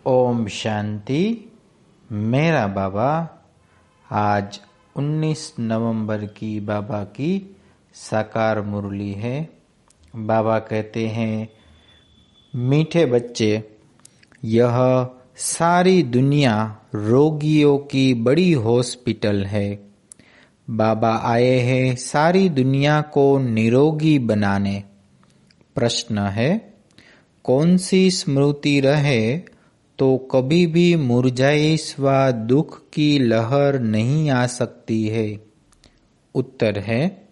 ओम शांति। मेरा बाबा। आज 19 नवंबर की बाबा की साकार मुरली है। बाबा कहते हैं, मीठे बच्चे, यह सारी दुनिया रोगियों की बड़ी हॉस्पिटल है। बाबा आए हैं सारी दुनिया को निरोगी बनाने। प्रश्न है, कौन सी स्मृति रहे तो कभी भी मुरझाई व दुख की लहर नहीं आ सकती है। उत्तर है,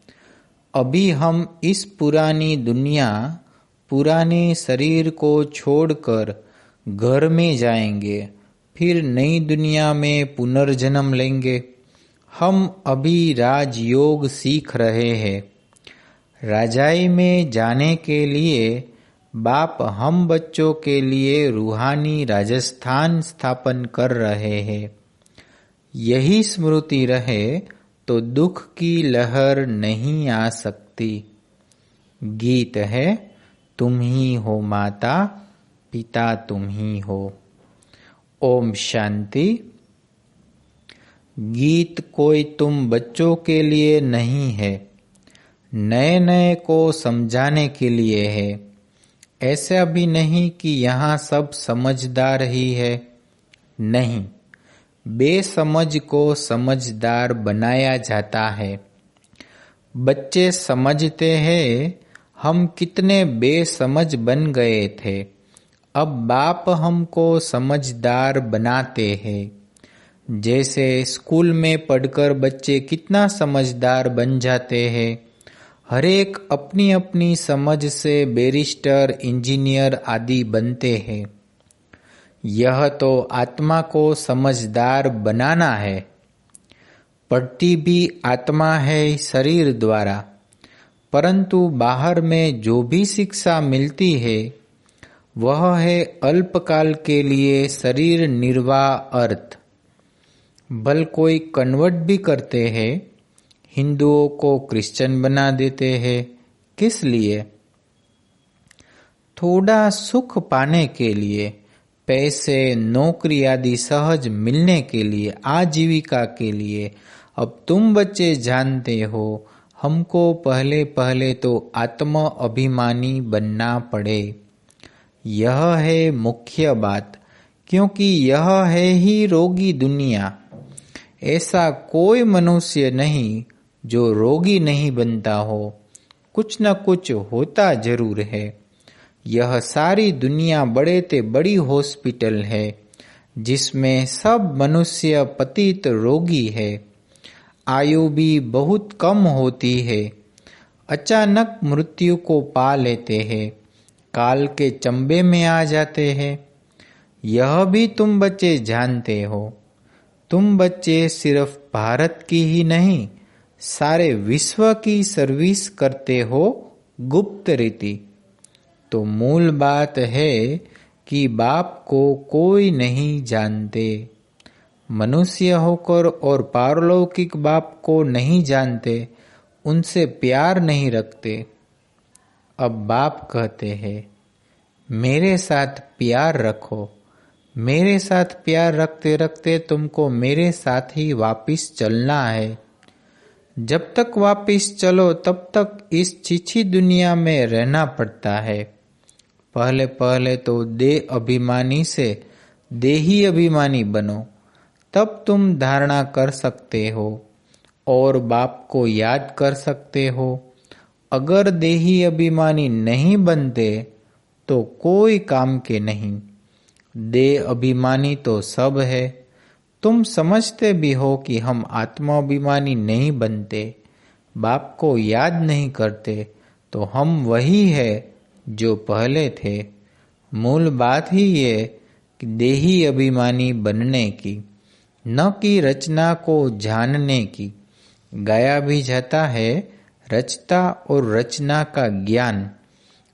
अभी हम इस पुरानी दुनिया, पुराने शरीर को छोड़कर घर में जाएंगे, फिर नई दुनिया में पुनर्जन्म लेंगे। हम अभी राजयोग सीख रहे हैं। राजाई में जाने के लिए बाप हम बच्चों के लिए रूहानी राजस्थान स्थापन कर रहे हैं। यही स्मृति रहे तो दुख की लहर नहीं आ सकती। गीत है, तुम ही हो माता, पिता तुम ही हो। ओम शांति। गीत कोई तुम बच्चों के लिए नहीं है, नए नए को समझाने के लिए है। ऐसा भी नहीं कि यहाँ सब समझदार ही है। नहीं, बेसमझ को समझदार बनाया जाता है। बच्चे समझते हैं हम कितने बेसमझ बन गए थे। अब बाप हमको समझदार बनाते हैं। जैसे स्कूल में पढ़कर बच्चे कितना समझदार बन जाते हैं। हर एक अपनी अपनी समझ से बैरिस्टर, इंजीनियर आदि बनते हैं। यह तो आत्मा को समझदार बनाना है। पढ़ती भी आत्मा है शरीर द्वारा, परंतु बाहर में जो भी शिक्षा मिलती है वह है अल्पकाल के लिए शरीर निर्वाह अर्थ। भल कोई कन्वर्ट भी करते हैं, हिंदुओं को क्रिश्चियन बना देते हैं। किस लिए? थोड़ा सुख पाने के लिए, पैसे, नौकरी आदि सहज मिलने के लिए, आजीविका के लिए। अब तुम बच्चे जानते हो, हमको पहले पहले तो आत्म अभिमानी बनना पड़े। यह है मुख्य बात, क्योंकि यह है ही रोगी दुनिया। ऐसा कोई मनुष्य नहीं जो रोगी नहीं बनता हो, कुछ न कुछ होता जरूर है। यह सारी दुनिया बड़े ते बड़ी हॉस्पिटल है, जिसमें सब मनुष्य पतित रोगी है। आयु भी बहुत कम होती है। अचानक मृत्यु को पा लेते हैं, काल के चंबे में आ जाते हैं। यह भी तुम बच्चे जानते हो। तुम बच्चे सिर्फ भारत की ही नहीं, सारे विश्व की सर्विस करते हो गुप्त रीति। तो मूल बात है कि बाप को कोई नहीं जानते। मनुष्य होकर और पारलौकिक बाप को नहीं जानते, उनसे प्यार नहीं रखते। अब बाप कहते हैं, मेरे साथ प्यार रखो। मेरे साथ प्यार रखते रखते तुमको मेरे साथ ही वापिस चलना है। जब तक वापिस चलो तब तक इस छिछी दुनिया में रहना पड़ता है। पहले पहले तो देह अभिमानी से देही अभिमानी बनो, तब तुम धारणा कर सकते हो और बाप को याद कर सकते हो। अगर देही अभिमानी नहीं बनते तो कोई काम के नहीं। देह अभिमानी तो सब है। तुम समझते भी हो कि हम आत्माभिमानी नहीं बनते, बाप को याद नहीं करते, तो हम वही है जो पहले थे। मूल बात ही ये कि देही अभिमानी बनने की, न कि रचना को जानने की। गाया भी जाता है, रचता और रचना का ज्ञान।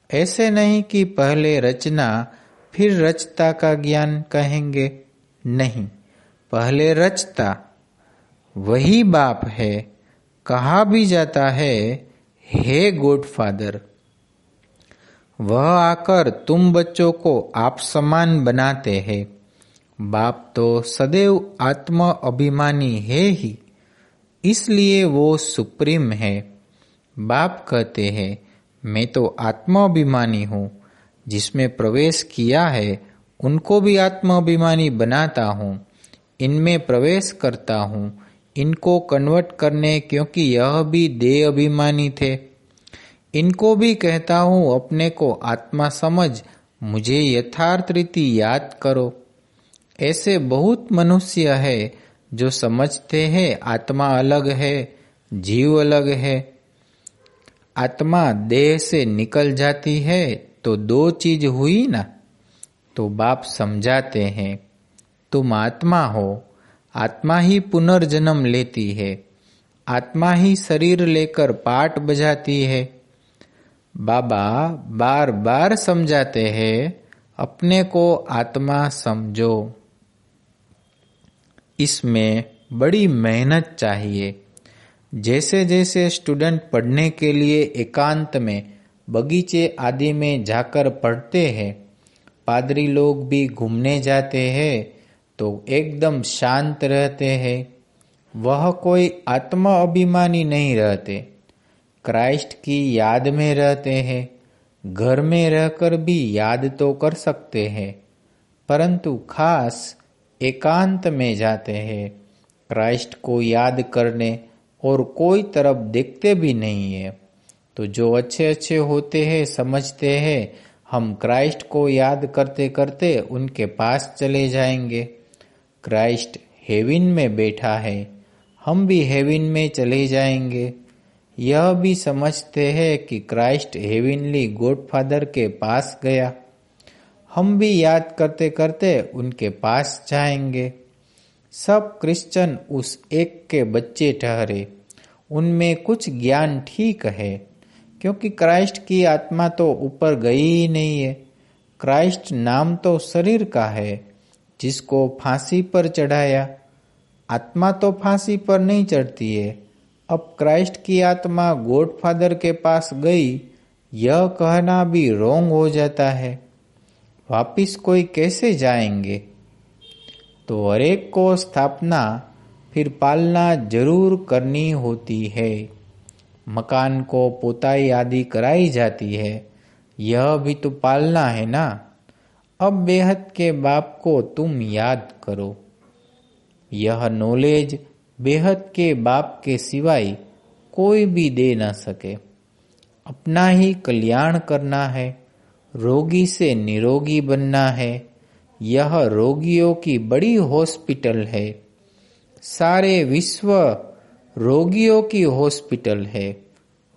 ऐसे नहीं कि पहले रचना फिर रचता का ज्ञान कहेंगे। नहीं, पहले रचता वही बाप है। कहा भी जाता है, हे गॉड फादर। वह आकर तुम बच्चों को आप समान बनाते हैं। बाप तो सदैव आत्म अभिमानी है ही, इसलिए वो सुप्रीम है। बाप कहते हैं, मैं तो आत्माभिमानी हूँ, जिसमें प्रवेश किया है उनको भी आत्माभिमानी बनाता हूँ, इनमें प्रवेश करता हूँ इनको कन्वर्ट करने, क्योंकि यह भी देह अभिमानी थे। इनको भी कहता हूँ अपने को आत्मा समझ मुझे यथार्थ रीति याद करो। ऐसे बहुत मनुष्य है जो समझते हैं आत्मा अलग है, जीव अलग है। आत्मा देह से निकल जाती है तो दो चीज हुई ना। तो बाप समझाते हैं, तुम आत्मा हो, आत्मा ही पुनर्जन्म लेती है, आत्मा ही शरीर लेकर पाठ बजाती है। बाबा बार बार समझाते हैं, अपने को आत्मा समझो। इसमें बड़ी मेहनत चाहिए। जैसे जैसे स्टूडेंट पढ़ने के लिए एकांत में बगीचे आदि में जाकर पढ़ते हैं, पादरी लोग भी घूमने जाते हैं तो एकदम शांत रहते हैं। वह कोई आत्मा अभिमानी नहीं रहते, क्राइस्ट की याद में रहते हैं। घर में रहकर भी याद तो कर सकते हैं, परंतु खास एकांत में जाते हैं क्राइस्ट को याद करने, और कोई तरफ देखते भी नहीं है। तो जो अच्छे अच्छे होते हैं समझते हैं हम क्राइस्ट को याद करते करते उनके पास चले जाएंगे। क्राइस्ट हेवन में बैठा है, हम भी हेवन में चले जाएंगे। यह भी समझते हैं कि क्राइस्ट हेवनली गॉडफादर के पास गया, हम भी याद करते करते उनके पास जाएंगे। सब क्रिश्चियन उस एक के बच्चे ठहरे, उनमें कुछ ज्ञान ठीक है, क्योंकि क्राइस्ट की आत्मा तो ऊपर गई ही नहीं है। क्राइस्ट नाम तो शरीर का है जिसको फांसी पर चढ़ाया, आत्मा तो फांसी पर नहीं चढ़ती है। अब क्राइस्ट की आत्मा गॉडफादर के पास गई, यह कहना भी रोंग हो जाता है। वापिस कोई कैसे जाएंगे? तो हरेक को स्थापना फिर पालना जरूर करनी होती है। मकान को पोताई आदि कराई जाती है, यह भी तो पालना है ना। अब बेहद के बाप को तुम याद करो। यह नॉलेज बेहद के बाप के सिवाय कोई भी दे न सके। अपना ही कल्याण करना है, रोगी से निरोगी बनना है। यह रोगियों की बड़ी हॉस्पिटल है, सारे विश्व रोगियों की हॉस्पिटल है।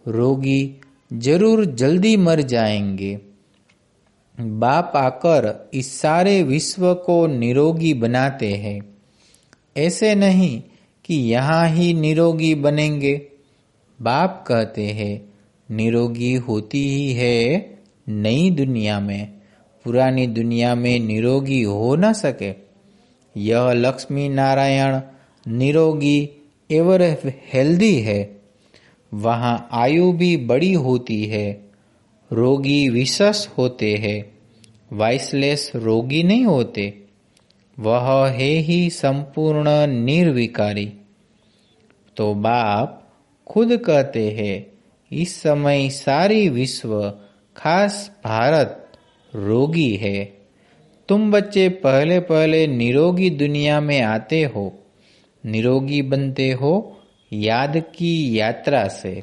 रोगी जरूर जल्दी मर जाएंगे। बाप आकर इस सारे विश्व को निरोगी बनाते हैं। ऐसे नहीं कि यहाँ ही निरोगी बनेंगे। बाप कहते हैं निरोगी होती ही है नई दुनिया में, पुरानी दुनिया में निरोगी हो न सके। यह लक्ष्मी नारायण निरोगी एवर हेल्दी है, वहाँ आयु भी बड़ी होती है। रोगी विशेष होते हैं, वाइसलेस रोगी नहीं होते। वह है ही संपूर्ण निर्विकारी। तो बाप खुद कहते हैं इस समय सारी विश्व खास भारत रोगी है। तुम बच्चे पहले पहले निरोगी दुनिया में आते हो, निरोगी बनते हो याद की यात्रा से।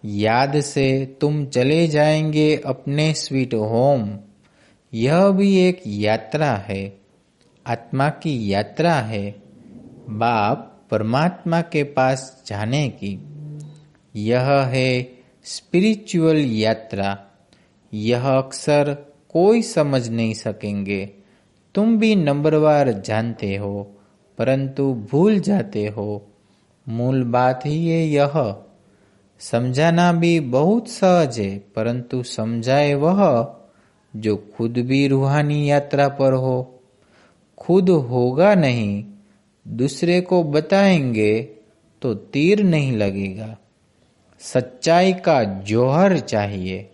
याद से तुम चले जाएंगे अपने स्वीट होम। यह भी एक यात्रा है, आत्मा की यात्रा है, बाप परमात्मा के पास जाने की। यह है स्पिरिचुअल यात्रा। यह अक्सर कोई समझ नहीं सकेंगे। तुम भी नंबरवार जानते हो, परंतु भूल जाते हो। मूल बात ही है यह। समझाना भी बहुत सहज है, परंतु समझाए वह जो खुद भी रूहानी यात्रा पर हो। खुद होगा नहीं, दूसरे को बताएंगे तो तीर नहीं लगेगा। सच्चाई का जौहर चाहिए।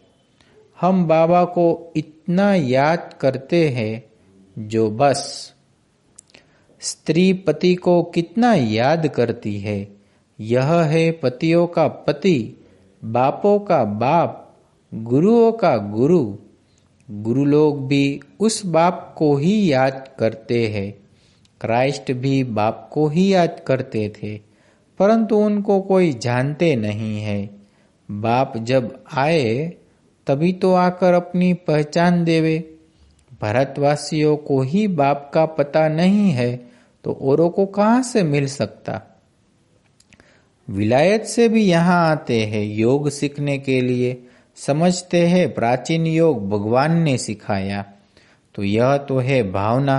हम बाबा को इतना याद करते हैं जो बस स्त्री पति को कितना याद करती है। यह है पतियों का पति, बापों का बाप, गुरुओं का गुरु। गुरु लोग भी उस बाप को ही याद करते हैं। क्राइस्ट भी बाप को ही याद करते थे, परंतु उनको कोई जानते नहीं है। बाप जब आए तभी तो आकर अपनी पहचान देवे। भारतवासियों को ही बाप का पता नहीं है तो औरों को कहाँ से मिल सकता। विलायत से भी यहाँ आते हैं योग सीखने के लिए। समझते हैं प्राचीन योग भगवान ने सिखाया, तो यह तो है भावना।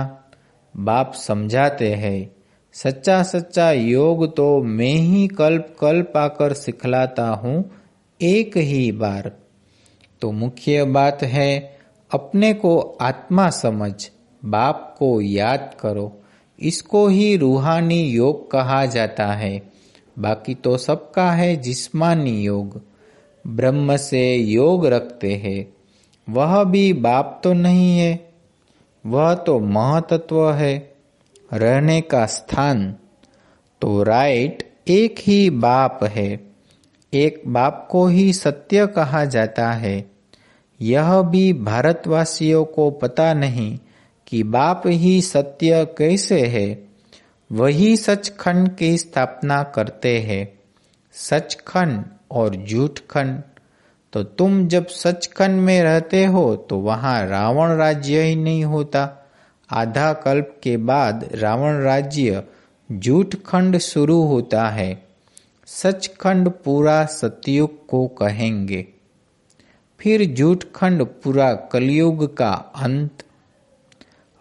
बाप समझाते हैं सच्चा सच्चा योग तो मैं ही कल्प कल्प आकर सिखलाता हूँ एक ही बार। तो मुख्य बात है अपने को आत्मा समझ, बाप को याद करो। इसको ही रूहानी योग कहा जाता है। बाकी तो सबका है जिस्मानी योग। ब्रह्म से योग रखते हैं, वह भी बाप तो नहीं है, वह तो महतत्व है, रहने का स्थान। तो राइट एक ही बाप है, एक बाप को ही सत्य कहा जाता है। यह भी भारतवासियों को पता नहीं कि बाप ही सत्य कैसे है। वही सचखंड की स्थापना करते हैं। सचखंड और झूठखंड। तो तुम जब सचखंड में रहते हो तो वहां रावण राज्य ही नहीं होता। आधा कल्प के बाद रावण राज्य झूठखंड शुरू होता है। सचखंड पूरा सतयुग को कहेंगे, फिर झूठखंड पूरा कलयुग का अंत।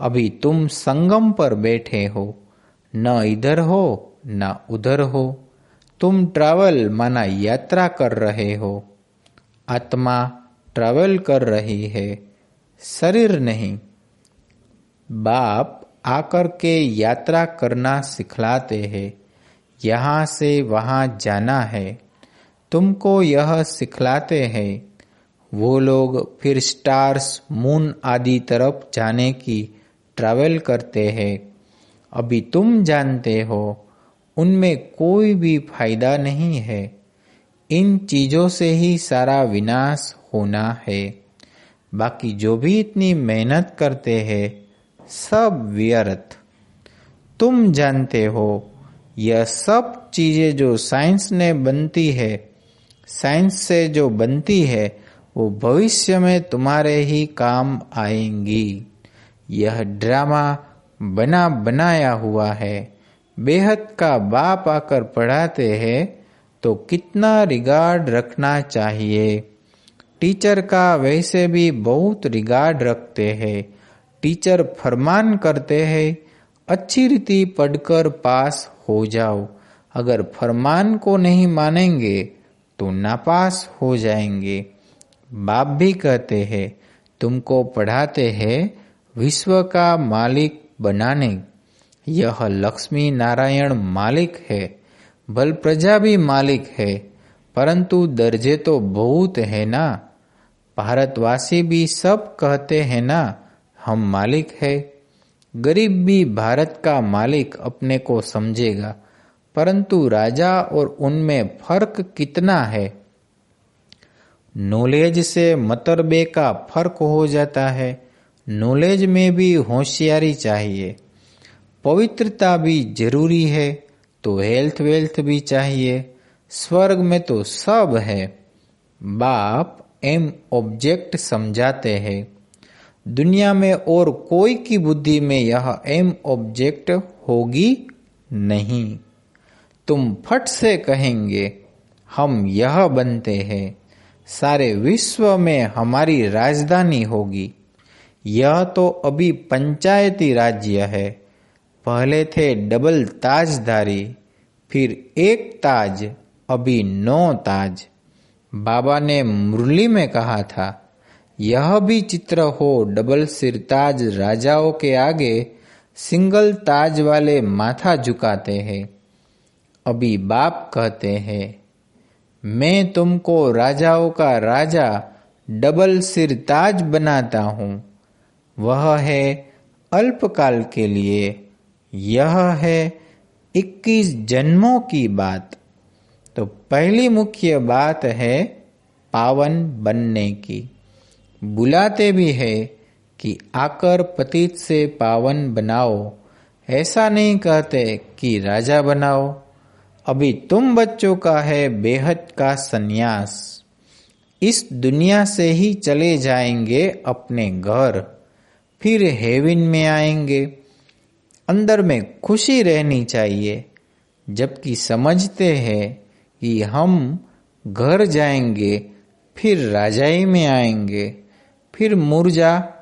अभी तुम संगम पर बैठे हो, न इधर हो न उधर हो। तुम ट्रैवल माना यात्रा कर रहे हो। आत्मा ट्रैवल कर रही है, शरीर नहीं। बाप आकर के यात्रा करना सिखलाते हैं। यहाँ से वहाँ जाना है, तुमको यह सिखलाते हैं। वो लोग फिर स्टार्स, मून आदि तरफ जाने की ट्रैवल करते हैं। अभी तुम जानते हो उनमें कोई भी फायदा नहीं है। इन चीजों से ही सारा विनाश होना है। बाकी जो भी इतनी मेहनत करते हैं सब व्यर्थ। तुम जानते हो यह सब चीजें जो साइंस ने बनती है, साइंस से जो बनती है, वो भविष्य में तुम्हारे ही काम आएंगी। यह ड्रामा बना बनाया हुआ है। बेहद का बाप आकर पढ़ाते हैं तो कितना रिगार्ड रखना चाहिए। टीचर का वैसे भी बहुत रिगार्ड रखते हैं। टीचर फरमान करते हैं अच्छी रीति पढ़कर पास हो जाओ। अगर फरमान को नहीं मानेंगे तो नापास हो जाएंगे। बाप भी कहते हैं तुमको पढ़ाते हैं विश्व का मालिक बनाने। यह लक्ष्मी नारायण मालिक है, बल प्रजा भी मालिक है, परंतु दर्जे तो बहुत है ना। भारतवासी भी सब कहते हैं ना हम मालिक है। गरीब भी भारत का मालिक अपने को समझेगा, परंतु राजा और उनमें फर्क कितना है। नॉलेज से मतरबे का फर्क हो जाता है। नॉलेज में भी होशियारी चाहिए। पवित्रता भी जरूरी है, तो हेल्थ वेल्थ भी चाहिए। स्वर्ग में तो सब है। बाप एम ऑब्जेक्ट समझाते हैं। दुनिया में और कोई की बुद्धि में यह एम ऑब्जेक्ट होगी नहीं। तुम फट से कहेंगे हम यह बनते हैं, सारे विश्व में हमारी राजधानी होगी। यह तो अभी पंचायती राज्य है। पहले थे डबल ताजधारी, फिर एक ताज, अभी 9 ताज। बाबा ने मुरली में कहा था यह भी चित्र हो डबल सिरताज राजाओं के आगे सिंगल ताज वाले माथा झुकाते हैं। अभी बाप कहते हैं मैं तुमको राजाओं का राजा डबल सिरताज बनाता हूँ। वह है अल्पकाल के लिए। यह है 21 जन्मों की बात। तो पहली मुख्य बात है पावन बनने की। बुलाते भी है कि आकर पतित से पावन बनाओ, ऐसा नहीं कहते कि राजा बनाओ। अभी तुम बच्चों का है बेहद का सन्यास। इस दुनिया से ही चले जाएंगे अपने घर, फिर हेवन में आएंगे। अंदर में खुशी रहनी चाहिए, जबकि समझते हैं कि हम घर जाएंगे, फिर राजाई में आएंगे, फिर मुर्जा।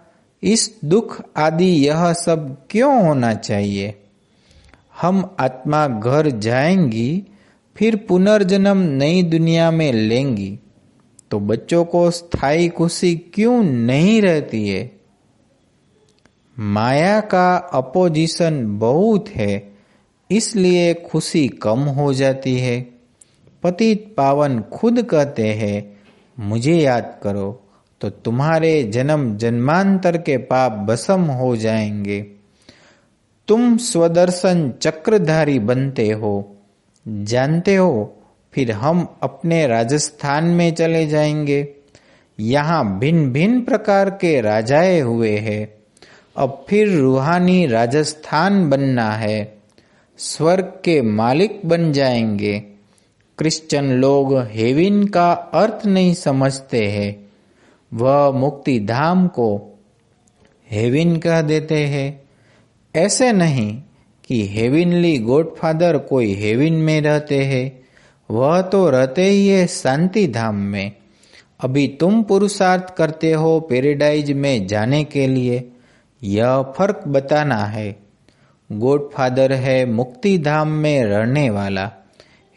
इस दुख आदि यह सब क्यों होना चाहिए? हम आत्मा घर जाएंगी, फिर पुनर्जन्म नई दुनिया में लेंगी, तो बच्चों को स्थायी खुशी क्यों नहीं रहती है? माया का अपोजिशन बहुत है, इसलिए खुशी कम हो जाती है। पतित पावन खुद कहते हैं, मुझे याद करो तो तुम्हारे जन्म जन्मांतर के पाप भस्म हो जाएंगे। तुम स्वदर्शन चक्रधारी बनते हो, जानते हो। फिर हम अपने राजस्थान में चले जाएंगे। यहाँ भिन्न भिन्न प्रकार के राजाएं हुए हैं। अब फिर रूहानी राजस्थान बनना है, स्वर्ग के मालिक बन जाएंगे। क्रिश्चियन लोग हेवन का अर्थ नहीं समझते हैं, वह मुक्ति धाम को हेवन कह देते हैं। ऐसे नहीं कि हेवनली गॉडफादर कोई हेवन में रहते हैं, वह तो रहते ही है शांति धाम में। अभी तुम पुरुषार्थ करते हो पैराडाइज में जाने के लिए, यह फर्क बताना है। गॉडफादर है मुक्ति धाम में रहने वाला,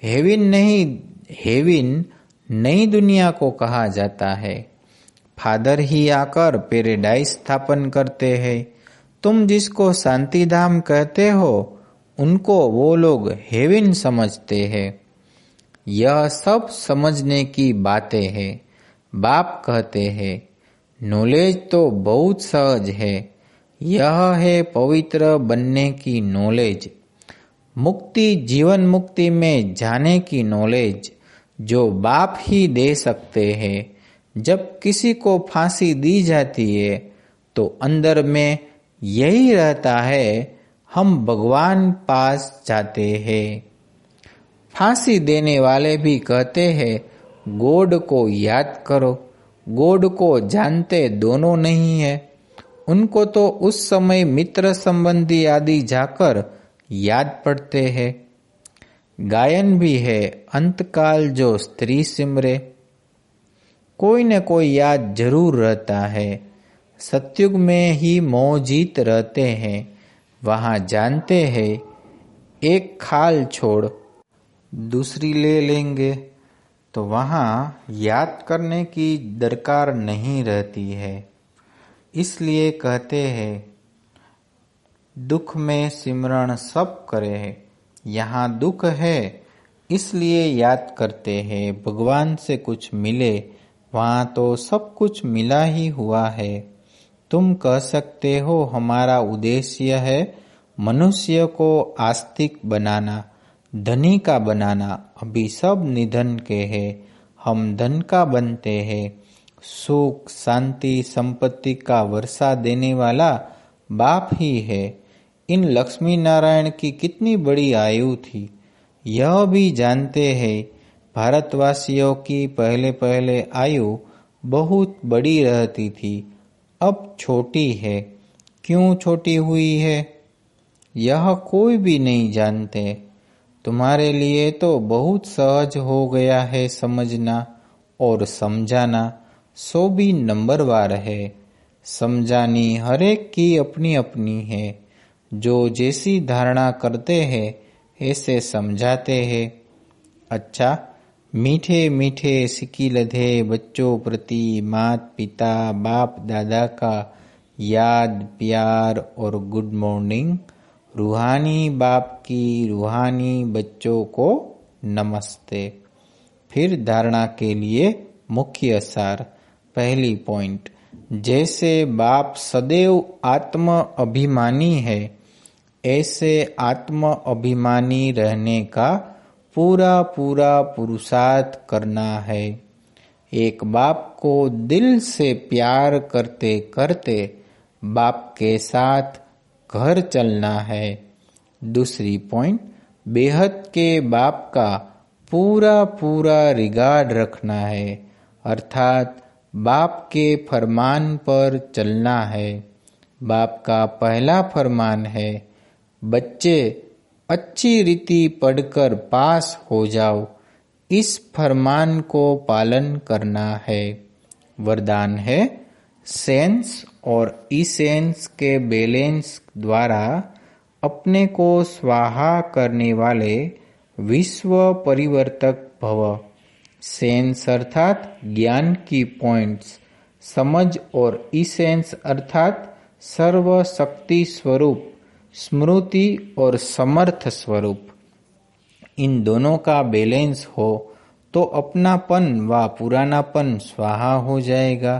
हेवन नहीं। हेवन नई दुनिया को कहा जाता है। फादर ही आकर पैराडाइज स्थापन करते हैं। तुम जिसको शांति धाम कहते हो, उनको वो लोग हेवन समझते हैं। यह सब समझने की बातें हैं। बाप कहते हैं, नॉलेज तो बहुत सहज है, यह है पवित्र बनने की नॉलेज। मुक्ति जीवन मुक्ति में जाने की नॉलेज जो बाप ही दे सकते हैं। जब किसी को फांसी दी जाती है तो अंदर में यही रहता है, हम भगवान पास जाते हैं। फांसी देने वाले भी कहते हैं, गॉड को याद करो। गॉड को जानते दोनों नहीं है। उनको तो उस समय मित्र संबंधी आदि जाकर याद पड़ते हैं। गायन भी है, अंतकाल जो स्त्री सिमरे। कोई न कोई याद जरूर रहता है। सतयुग में ही मोहजीत रहते हैं, वहां जानते हैं एक खाल छोड़ दूसरी ले लेंगे, तो वहां याद करने की दरकार नहीं रहती है। इसलिए कहते हैं, दुख में सिमरण सब करे। यहाँ दुख है, इसलिए याद करते हैं। भगवान से कुछ मिले, वहाँ तो सब कुछ मिला ही हुआ है। तुम कह सकते हो, हमारा उद्देश्य है मनुष्य को आस्तिक बनाना, धनी का बनाना। अभी सब निधन के हैं, हम धन का बनते हैं। सुख शांति संपत्ति का वर्षा देने वाला बाप ही है। इन लक्ष्मी नारायण की कितनी बड़ी आयु थी, यह भी जानते हैं। भारतवासियों की पहले पहले आयु बहुत बड़ी रहती थी, अब छोटी है। क्यों छोटी हुई है, यह कोई भी नहीं जानते। तुम्हारे लिए तो बहुत सहज हो गया है समझना और समझाना, सो भी नंबरवार है। समझानी हरेक की अपनी अपनी है। जो जैसी धारणा करते हैं ऐसे समझाते हैं। अच्छा, मीठे मीठे सिकी लधे बच्चों प्रति मात पिता बाप दादा का याद प्यार और गुड मॉर्निंग। रूहानी बाप की रूहानी बच्चों को नमस्ते। फिर धारणा के लिए मुख्य सार। पहली पॉइंट, जैसे बाप सदैव आत्म अभिमानी है, ऐसे आत्म अभिमानी रहने का पूरा पूरा पुरुषार्थ करना है। एक बाप को दिल से प्यार करते करते बाप के साथ घर चलना है। दूसरी पॉइंट, बेहद के बाप का पूरा पूरा रिगार्ड रखना है, अर्थात बाप के फरमान पर चलना है। बाप का पहला फरमान है, बच्चे अच्छी रीति पढ़कर पास हो जाओ। इस फरमान को पालन करना है। वरदान है, सेंस और इसेंस के बैलेंस द्वारा अपने को स्वाहा करने वाले विश्व परिवर्तक भव। सेंस अर्थात ज्ञान की पॉइंट्स, समझ और इसेंस अर्थात सर्वशक्ति स्वरूप, स्मृति और समर्थ स्वरूप। इन दोनों का बैलेंस हो तो अपनापन व पुरानापन स्वाहा हो जाएगा।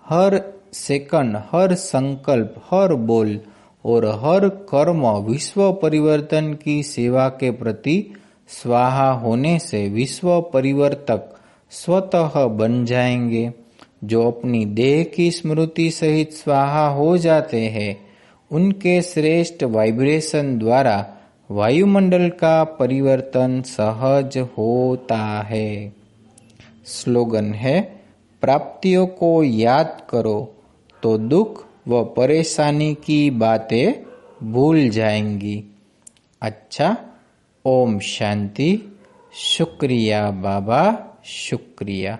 हर सेकंड, हर संकल्प, हर बोल और हर कर्म विश्व परिवर्तन की सेवा के प्रति स्वाहा होने से विश्व परिवर्तक स्वतः बन जाएंगे। जो अपनी देह की स्मृति सहित स्वाहा हो जाते हैं, उनके श्रेष्ठ वाइब्रेशन द्वारा वायुमंडल का परिवर्तन सहज होता है। स्लोगन है, प्राप्तियों को याद करो तो दुख व परेशानी की बातें भूल जाएंगी। अच्छा, ओम शांति। शुक्रिया बाबा, शुक्रिया।